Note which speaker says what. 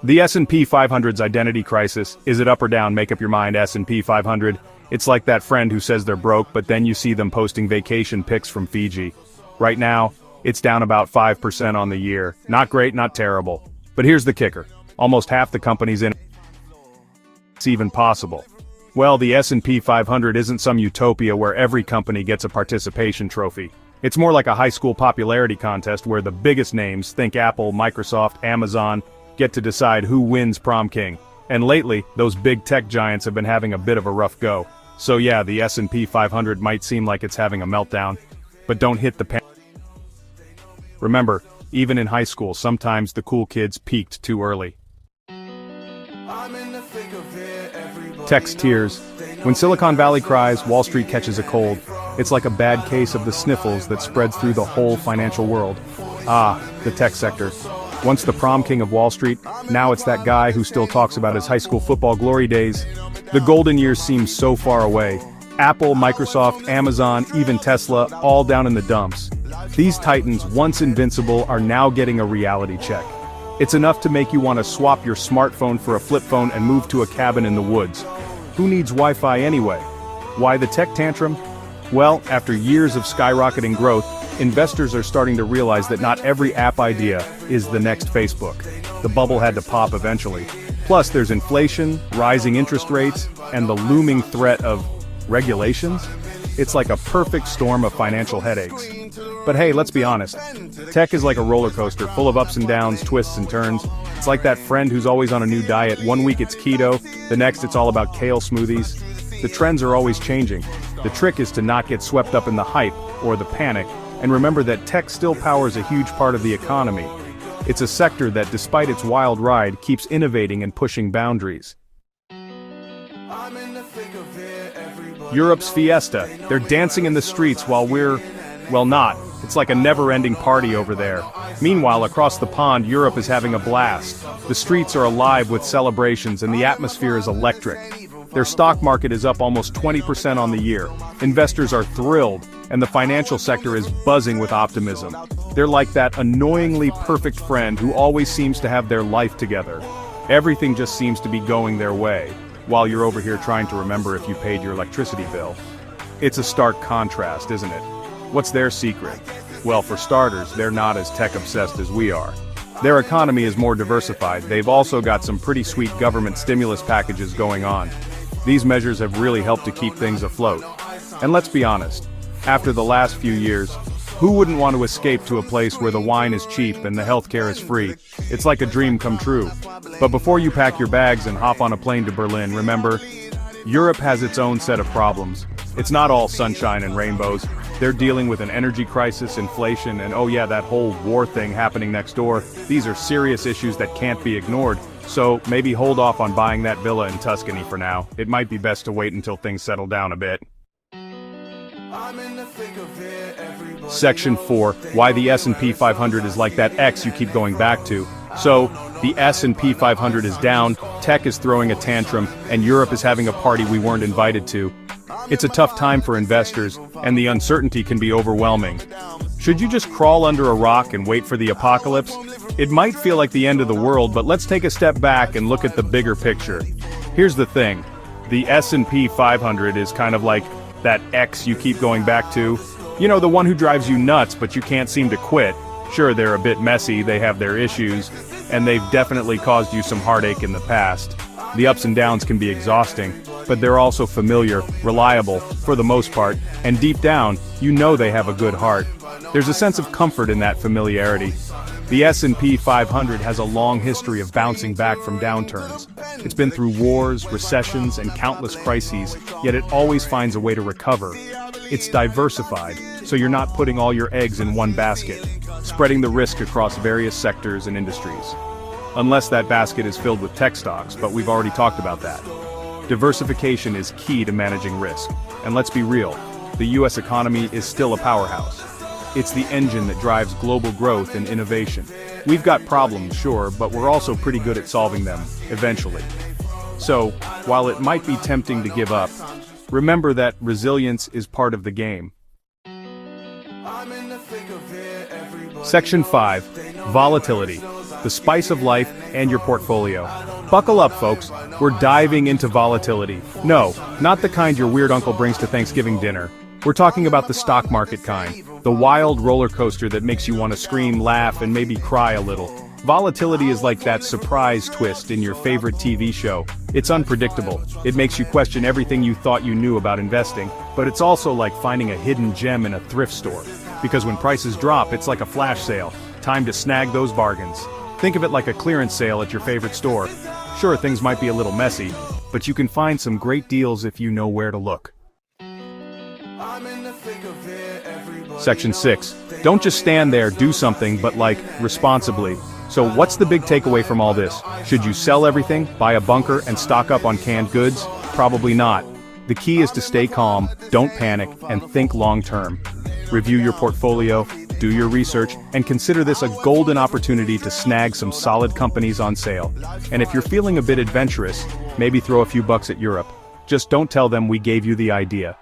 Speaker 1: The S&P 500's identity crisis. Is it up or down? Make up your mind. S&P 500. It's like that friend who says they're broke, but then you see them posting vacation pics from Fiji. Right now, it's down about 5% on the year. Not great, not terrible. But here's the kicker. Almost half the companies in it's even possible. Well, the S&P 500 isn't some utopia where every company gets a participation trophy. It's more like a high school popularity contest where the biggest names, think Apple, Microsoft, Amazon, get to decide who wins prom king. And lately, those big tech giants have been having a bit of a rough go. So yeah, the S&P 500 might seem like it's having a meltdown, but don't hit the pan. Remember, even in high school, sometimes the cool kids peaked too early. Tech's tears. When Silicon Valley cries, Wall Street catches a cold. It's like a bad case of the sniffles that spreads through the whole financial world. Ah, the tech sector. Once the prom king of Wall Street, now it's that guy who still talks about his high school football glory days. The golden years seem so far away. Apple, Microsoft, Amazon, even Tesla, all down in the dumps. These titans, once invincible, are now getting a reality check. It's enough to make you want to swap your smartphone for a flip phone and move to a cabin in the woods. Who needs Wi-Fi anyway? Why the tech tantrum? Well, after years of skyrocketing growth, investors are starting to realize that not every app idea is the next Facebook. The bubble had to pop eventually. Plus, there's inflation, rising interest rates, and the looming threat of regulations. It's like a perfect storm of financial headaches. But hey, let's be honest. Tech is like a roller coaster, full of ups and downs, twists and turns. It's like that friend who's always on a new diet. One week it's keto, the next it's all about kale smoothies. The trends are always changing. The trick is to not get swept up in the hype or the panic, and remember that tech still powers a huge part of the economy. It's a sector that, despite its wild ride, keeps innovating and pushing boundaries. Europe's fiesta. They're dancing in the streets while we're, well, not. It's like a never-ending party over there. Meanwhile, across the pond, Europe is having a blast. The streets are alive with celebrations and the atmosphere is electric. Their stock market is up almost 20% on the year. Investors are thrilled, and the financial sector is buzzing with optimism. They're like that annoyingly perfect friend who always seems to have their life together. Everything just seems to be going their way, while you're over here trying to remember if you paid your electricity bill. It's a stark contrast, isn't it? What's their secret? Well, for starters, they're not as tech-obsessed as we are. Their economy is more diversified. They've also got some pretty sweet government stimulus packages going on. These measures have really helped to keep things afloat. And let's be honest, after the last few years, who wouldn't want to escape to a place where the wine is cheap and the healthcare is free? It's like a dream come true. But before you pack your bags and hop on a plane to Berlin, remember, Europe has its own set of problems. It's not all sunshine and rainbows. They're dealing with an energy crisis, inflation, and oh yeah, that whole war thing happening next door. These are serious issues that can't be ignored. So maybe hold off on buying that villa in Tuscany for now. It might be best to wait until things settle down a bit. Section 4. Why the S&P 500 is like that X you keep going back to. So, the S&P 500 is down, tech is throwing a tantrum, and Europe is having a party we weren't invited to. It's a tough time for investors, and the uncertainty can be overwhelming. Should you just crawl under a rock and wait for the apocalypse? It might feel like the end of the world, but let's take a step back and look at the bigger picture. Here's the thing. The S&P 500 is kind of like that X you keep going back to. You know, the one who drives you nuts, but you can't seem to quit. Sure, they're a bit messy, they have their issues, and they've definitely caused you some heartache in the past. The ups and downs can be exhausting, but they're also familiar, reliable, for the most part, and deep down, you know they have a good heart. There's a sense of comfort in that familiarity. The S&P 500 has a long history of bouncing back from downturns. It's been through wars, recessions, and countless crises, yet it always finds a way to recover. It's diversified, so you're not putting all your eggs in one basket, spreading the risk across various sectors and industries. Unless that basket is filled with tech stocks, but we've already talked about that. Diversification is key to managing risk. And let's be real, the US economy is still a powerhouse. It's the engine that drives global growth and innovation. We've got problems, sure, but we're also pretty good at solving them, eventually. So, while it might be tempting to give up, remember that resilience is part of the game. Section 5. Volatility. the spice of life, and your portfolio. Buckle up, folks. We're diving into volatility. No, not the kind your weird uncle brings to Thanksgiving dinner. We're talking about the stock market kind. The wild roller coaster that makes you want to scream, laugh, and maybe cry a little. Volatility is like that surprise twist in your favorite TV show. It's unpredictable. It makes you question everything you thought you knew about investing, but it's also like finding a hidden gem in a thrift store. Because when prices drop, it's like a flash sale. Time to snag those bargains. Think of it like a clearance sale at your favorite store. Sure, things might be a little messy, but you can find some great deals if you know where to look. Section 6. Don't just stand there, do something, but responsibly. So what's the big takeaway from all this? Should you sell everything, buy a bunker, and stock up on canned goods? Probably not. The key is to stay calm, don't panic, and think long-term. Review your portfolio, do your research, and consider this a golden opportunity to snag some solid companies on sale. And if you're feeling a bit adventurous, maybe throw a few bucks at Europe. Just don't tell them we gave you the idea.